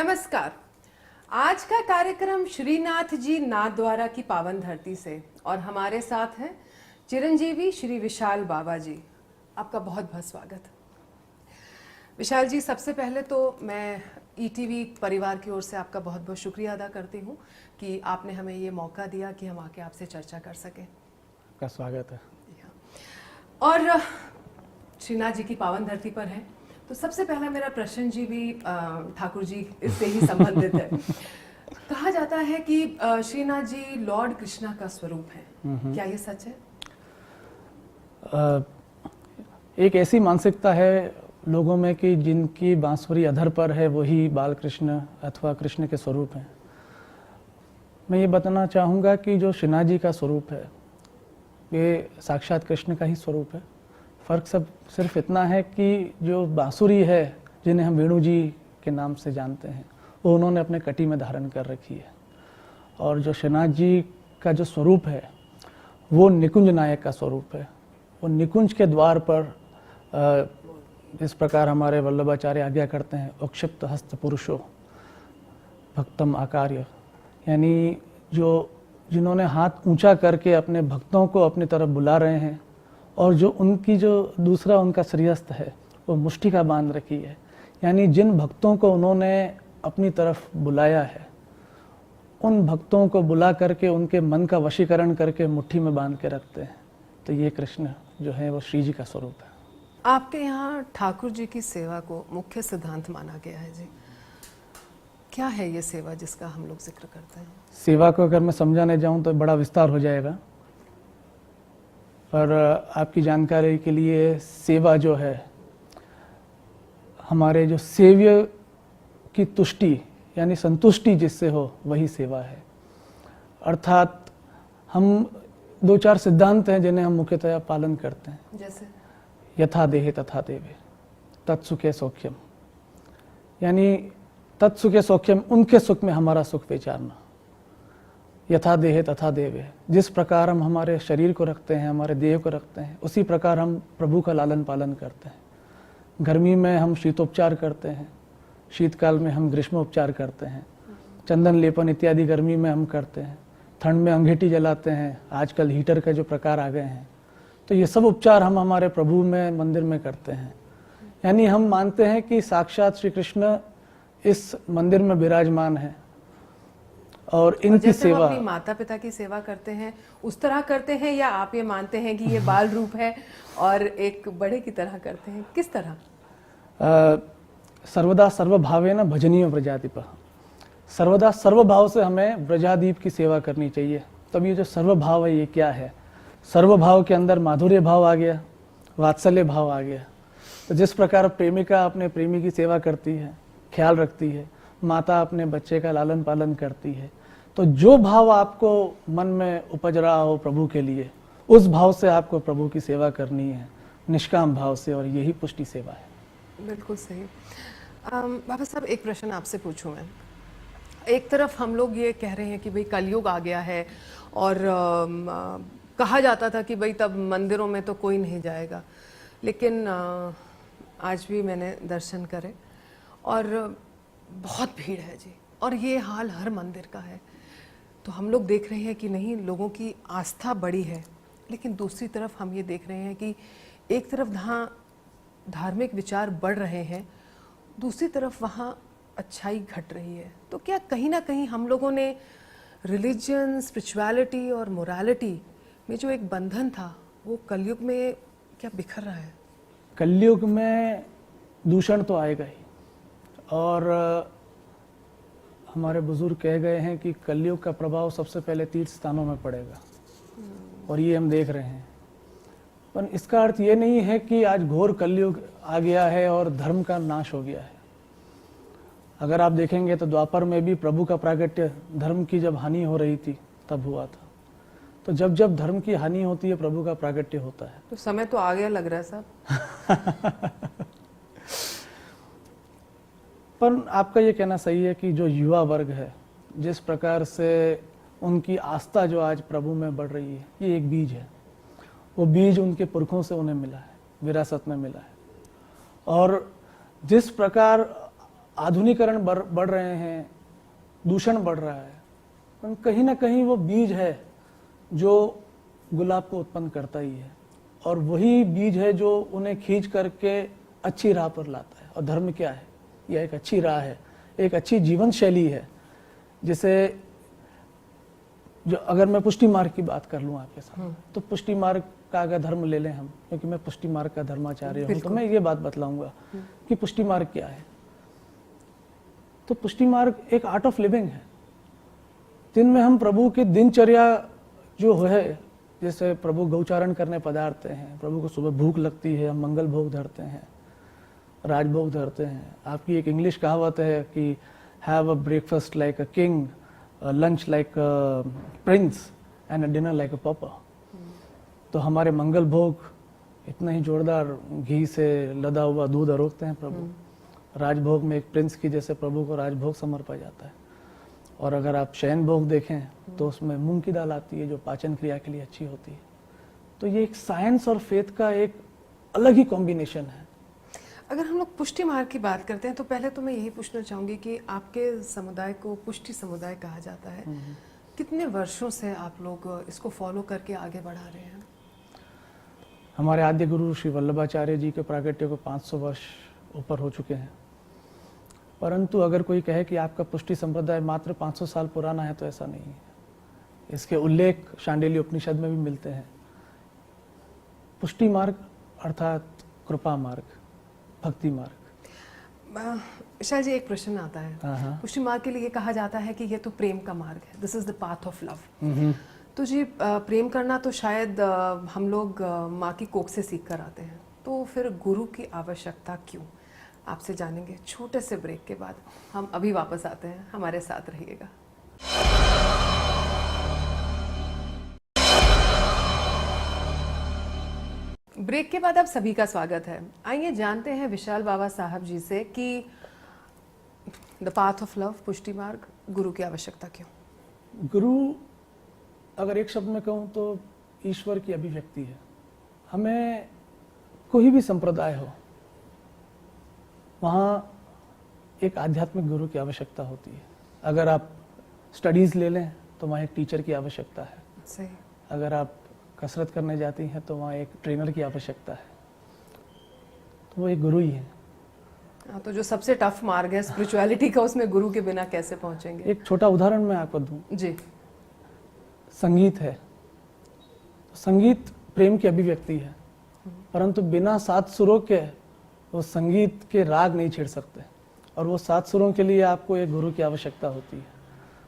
नमस्कार। आज का कार्यक्रम श्रीनाथ जी नाथद्वारा की पावन धरती से और हमारे साथ हैं चिरंजीवी श्री विशाल बाबा जी। आपका बहुत बहुत स्वागत। विशाल जी, सबसे पहले तो मैं ईटीवी परिवार की ओर से आपका बहुत बहुत शुक्रिया अदा करती हूँ कि आपने हमें ये मौका दिया कि हम आके आपसे चर्चा कर सकें। आपका स्वागत है। और श्रीनाथ जी की पावन धरती पर है तो सबसे पहला मेरा प्रश्न जी भी ठाकुर जी इससे ही संबंधित है। कहा जाता है कि श्रीनाथ जी लॉर्ड कृष्णा का स्वरूप है, क्या ये सच है? एक ऐसी मानसिकता है लोगों में कि जिनकी बांसुरी अधर पर है वही बाल कृष्ण अथवा कृष्ण के स्वरूप हैं। मैं ये बताना चाहूँगा कि जो श्रीनाथ जी का स्वरूप है ये साक्षात कृष्ण का ही स्वरूप है। फ़र्क सब सिर्फ इतना है कि जो बांसुरी है जिन्हें हम वेणु जी के नाम से जानते हैं वो उन्होंने अपने कटी में धारण कर रखी है, और जो श्रीनाथ जी का जो स्वरूप है वो निकुंज नायक का स्वरूप है। वो निकुंज के द्वार पर इस प्रकार हमारे वल्लभाचार्य आज्ञा करते हैं, अक्षिप्त हस्त पुरुषो भक्तम आकार्य, यानी जो जिन्होंने हाथ ऊंचा करके अपने भक्तों को अपनी तरफ बुला रहे हैं और जो उनकी जो दूसरा उनका श्रीहस्त है वो मुष्टिका बांध रखी है, यानी जिन भक्तों को उन्होंने अपनी तरफ बुलाया है उन भक्तों को बुला करके उनके मन का वशीकरण करके मुट्ठी में बांध के रखते हैं। तो ये कृष्ण जो है वो श्री जी का स्वरूप है। आपके यहाँ ठाकुर जी की सेवा को मुख्य सिद्धांत माना गया है जी, क्या है ये सेवा जिसका हम लोग जिक्र करते हैं? सेवा को अगर मैं समझाने जाऊं तो बड़ा विस्तार हो जाएगा, पर आपकी जानकारी के लिए सेवा जो है हमारे जो सेव्य की तुष्टि यानी संतुष्टि जिससे हो वही सेवा है। अर्थात हम दो चार सिद्धांत हैं जिन्हें हम मुख्यतः पालन करते हैं, जैसे यथा देहे तथा देवे, तत्सुखे सौख्यम, यानी तत्सुखे सौख्यम उनके सुख में हमारा सुख विचारना। यथा देहे तथा देवे, जिस प्रकार हम हमारे शरीर को रखते हैं हमारे देह को रखते हैं उसी प्रकार हम प्रभु का लालन पालन करते हैं। गर्मी में हम शीतोपचार करते हैं, शीतकाल में हम ग्रीष्मोपचार करते हैं, चंदन लेपन इत्यादि गर्मी में हम करते हैं, ठंड में अंगीठी जलाते हैं, आजकल हीटर का जो प्रकार आ गए हैं, तो ये सब उपचार हम हमारे प्रभु में मंदिर में करते हैं। यानी हम मानते हैं कि साक्षात श्री कृष्ण इस मंदिर में विराजमान है और इनकी सेवा अपनी माता पिता की सेवा करते हैं उस तरह करते हैं, या आप ये मानते हैं कि ये बाल रूप है और एक बड़े की तरह करते हैं? किस तरह? सर्वदा सर्वभावेन भजनीय व्रजादीप, सर्वदा सर्वभाव से हमें व्रजादीप की सेवा करनी चाहिए। तब ये जो सर्वभाव है ये क्या है? सर्वभाव के अंदर माधुर्य भाव आ गया, वात्सल्य भाव आ गया। तो जिस प्रकार प्रेमिका अपने प्रेमी की सेवा करती है, ख्याल रखती है, माता अपने बच्चे का लालन पालन करती है, तो जो भाव आपको मन में उपज रहा हो प्रभु के लिए उस भाव से आपको प्रभु की सेवा करनी है, निष्काम भाव से, और यही पुष्टि सेवा है। बिल्कुल सही। बाबा साहब, एक प्रश्न आपसे पूछूं मैं। एक तरफ हम लोग ये कह रहे हैं कि भाई कलयुग आ गया है और कहा जाता था कि भाई तब मंदिरों में तो कोई नहीं जाएगा, लेकिन आज भी मैंने दर्शन करे और बहुत भीड़ है जी, और ये हाल हर मंदिर का है। तो हम लोग देख रहे हैं कि नहीं, लोगों की आस्था बड़ी है, लेकिन दूसरी तरफ हम ये देख रहे हैं कि एक तरफ जहाँ धार्मिक विचार बढ़ रहे हैं दूसरी तरफ वहाँ अच्छाई घट रही है। तो क्या कहीं ना कहीं हम लोगों ने रिलीजन, स्पिरिचुअलिटी और मोरालिटी में जो एक बंधन था वो कलयुग में क्या बिखर रहा है? कलयुग में दूषण तो आएगा ही, और हमारे बुजुर्ग कह गए हैं कि कलयुग का प्रभाव सबसे पहले तीर्थ स्थानों में पड़ेगा, और ये हम देख रहे हैं। पर इसका अर्थ ये नहीं है कि आज घोर कलयुग आ गया है और धर्म का नाश हो गया है। अगर आप देखेंगे तो द्वापर में भी प्रभु का प्रागट्य धर्म की जब हानि हो रही थी तब हुआ था। तो जब जब धर्म की हानि होती है प्रभु का प्रागट्य होता है। तो समय तो आ गया लग रहा है साहब। पर आपका ये कहना सही है कि जो युवा वर्ग है जिस प्रकार से उनकी आस्था जो आज प्रभु में बढ़ रही है, ये एक बीज है। वो बीज उनके पुरखों से उन्हें मिला है, विरासत में मिला है। और जिस प्रकार आधुनिकरण बढ़ रहे हैं, दूषण बढ़ रहा है, पर कहीं ना कहीं वो बीज है जो गुलाब को उत्पन्न करता ही है, और वही बीज है जो उन्हें खींच करके अच्छी राह पर लाता है। और धर्म क्या है? यह एक अच्छी राह है, एक अच्छी जीवन शैली है, जिसे जो अगर मैं पुष्टि मार्ग की बात कर लूँ आपके साथ, तो पुष्टि मार्ग का अगर धर्म ले लें हम, क्योंकि मैं पुष्टि मार्ग का धर्माचार्य हूँ, तो मैं ये बात बतलाऊंगा कि पुष्टि मार्ग क्या है। तो पुष्टि मार्ग एक आर्ट ऑफ लिविंग है, जिनमें हम प्रभु की दिनचर्या जो है, जैसे प्रभु गौचारण करने पधारते हैं, प्रभु को सुबह भूख लगती है, हम मंगल भोग धरते हैं, राजभोग धरते हैं। आपकी एक इंग्लिश कहावत है कि have a breakfast like a king, lunch like a prince and a dinner like a pauper. तो हमारे मंगल भोग इतना ही जोरदार घी से लदा हुआ दूध अरोगते हैं प्रभु। राजभोग में एक प्रिंस की जैसे प्रभु को राजभोग समर्पा जाता है। और अगर आप शयन भोग देखें तो उसमें मूंग की दाल आती है, जो पाचन क्रिया के लिए अच्छी होती है। तो ये एक साइंस और फेथ का एक अलग ही कॉम्बिनेशन है। अगर हम लोग पुष्टि मार्ग की बात करते हैं तो पहले तो मैं यही पूछना चाहूंगी कि आपके समुदाय को पुष्टि समुदाय कहा जाता है, कितने वर्षों से आप लोग इसको फॉलो करके आगे बढ़ा रहे हैं? हमारे आद्य गुरु श्री वल्लभाचार्य जी के प्रागट्य को 500 वर्ष ऊपर हो चुके हैं। परंतु अगर कोई कहे कि आपका पुष्टि संप्रदाय मात्र 500 साल पुराना है, तो ऐसा नहीं है। इसके उल्लेख शांडिल्य उपनिषद में भी मिलते हैं। पुष्टि मार्ग अर्थात कृपा मार्ग, भक्ति मार्ग। शायद जी एक प्रश्न आता है, पुष्टि मार्ग के लिए कहा जाता है कि ये तो प्रेम का मार्ग है, this is the path of love. तो जी प्रेम करना तो शायद हम लोग माँ की कोख से सीख कर आते हैं, तो फिर गुरु की आवश्यकता क्यों? आपसे जानेंगे छोटे से ब्रेक के बाद। हम अभी वापस आते हैं, हमारे साथ रहिएगा। ब्रेक के बाद आप सभी का स्वागत है। आइए जानते हैं विशाल बाबा साहब जी से कि द पाथ ऑफ लव, पुष्टि मार्ग, गुरु की आवश्यकता क्यों? गुरु अगर एक शब्द में कहूँ तो ईश्वर की अभिव्यक्ति है। हमें कोई भी संप्रदाय हो, वहाँ एक आध्यात्मिक गुरु की आवश्यकता होती है। अगर आप स्टडीज़ ले लें तो वहाँ एक टीचर की आवश्यकता है। सही। अगर आप कसरत करने जाती हैं तो वहाँ एक ट्रेनर की आवश्यकता है। तो वो एक गुरु ही है। तो जो सबसे टफ मार्ग है स्पिरिचुअलिटी का, उसमें गुरु के बिना कैसे पहुंचेंगे? एक छोटा उदाहरण मैं आपको दूं जी। संगीत है, संगीत प्रेम की अभिव्यक्ति है, परंतु बिना 7 सुरों के वो संगीत के राग नहीं छेड़ सकते। और वो 7 सुरों के लिए आपको एक गुरु की आवश्यकता होती है।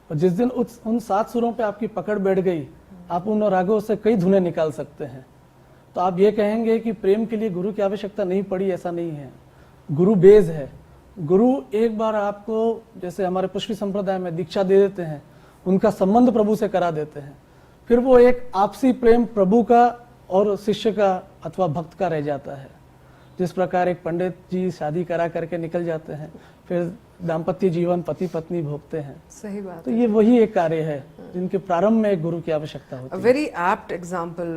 और जिस दिन उन 7 सुरों पे आपकी पकड़ बैठ गई, आप उन रागों से कई धुनें निकाल सकते हैं। तो आप ये कहेंगे कि प्रेम के लिए गुरु की आवश्यकता नहीं पड़ी, ऐसा नहीं है। गुरु बेज है। गुरु एक बार आपको, जैसे हमारे पुष्टि संप्रदाय में दीक्षा दे देते हैं, उनका संबंध प्रभु से करा देते हैं, फिर वो एक आपसी प्रेम प्रभु का और शिष्य का अथवा भक्त का रह जाता है। जिस प्रकार एक पंडित जी शादी करा करके निकल जाते हैं, फिर दाम्पत्य जीवन पति पत्नी भोगते हैं। सही बात। तो ये वही एक कार्य है जिनके प्रारंभ में एक गुरु की आवश्यकता होती है। वेरी एप्ट एग्जाम्पल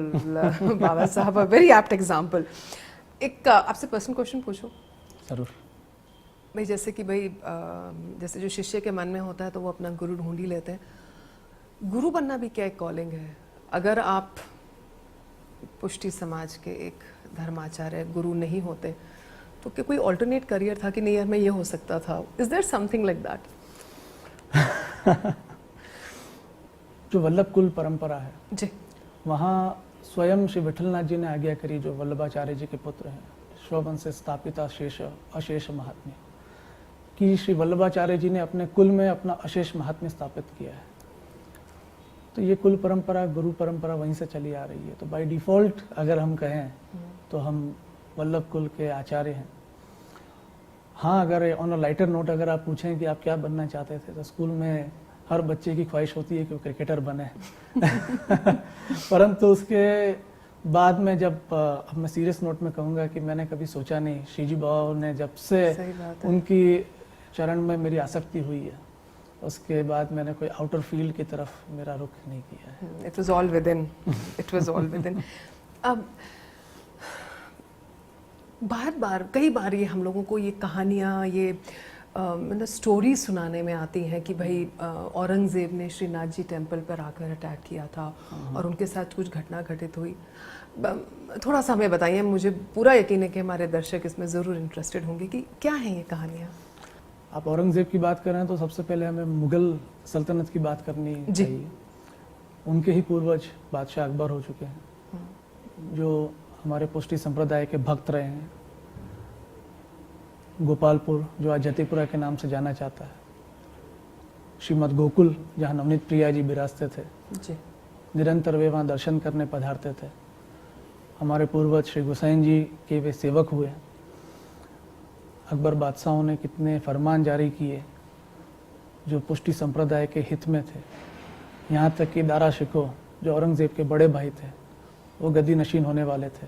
बाबा साहब, वेरी एप्ट एग्जाम्पल। एक आपसे पर्सनल क्वेश्चन पूछूं? जरूर। भाई जैसे कि भाई जैसे जो शिष्य के मन में होता है तो वो अपना गुरु ढूंढ ही लेते हैं। गुरु बनना भी क्या एक कॉलिंग है? अगर आप पुष्टि समाज के एक धर्माचार्य गुरु नहीं होते तो क्या कोई ऑल्टरनेट करियर था कि नहीं यार मैं ये हो सकता था? Is there something like that? जो वल्लभ कुल परंपरा है जी, वहाँ स्वयं श्री विठलनाथ जी ने आज्ञा करी, जो वल्लभाचार्य जी के पुत्र हैं, श्रवण से स्थापित अशेष महात्म्य, कि श्री वल्लभाचार्य जी ने अपने कुल में अपना अशेष महात्म्य स्थापित किया है। तो ये कुल परंपरा, गुरु परंपरा वहीं से चली आ रही है। तो बाय डिफॉल्ट अगर हम कहें तो हम वल्लभ कुल के आचार्य हैं। हाँ, अगर ऑन अ लाइटर नोट अगर आप पूछें कि आप क्या बनना चाहते थे, तो स्कूल में हर बच्चे की ख्वाहिश होती है कि वो क्रिकेटर बने। परंतु उसके बाद में जब अब मैं सीरियस नोट में कहूँगा कि मैंने कभी सोचा नहीं। श्रीजी बाबा ने जब से उनकी चरण में मेरी आसक्ति हुई है, उसके बाद मैंने कोई आउटर फील्ड की तरफ मेरा रुख नहीं किया है। It was all with in, it was all with in. अब कई बार ये हम लोगों को ये कहानियाँ, ये मतलब स्टोरी सुनाने में आती हैं कि भाई औरंगज़ेब ने श्रीनाथ जी टेम्पल पर आकर अटैक किया था और उनके साथ कुछ घटना घटित हुई। थोड़ा सा हमें बताइए, मुझे पूरा यकीन है कि हमारे दर्शक इसमें ज़रूर इंटरेस्टेड होंगे कि क्या हैं ये कहानियाँ। आप औरंगज़ेब की बात कर रहे हैं तो सबसे पहले हमें मुग़ल सल्तनत की बात करनी जी। चाहिए। उनके ही पूर्वज बादशाह अकबर हो चुके हैं, जो हमारे पुष्टि संप्रदाय के भक्त रहे हैं। गोपालपुर, जो आज जतिपुरा के नाम से जाना जाता है, श्रीमद गोकुल, जहाँ नवनीत प्रिया जी विराजते थे, जी। निरंतर वे वहाँ दर्शन करने पधारते थे। हमारे पूर्वज श्री गोसाइन जी के वे सेवक हुए। अकबर बादशाहों ने कितने फरमान जारी किए जो पुष्टि संप्रदाय के हित में थे। यहाँ तक कि दारा शिकोह, जो औरंगज़ेब के बड़े भाई थे, वो गद्दी नशीन होने वाले थे।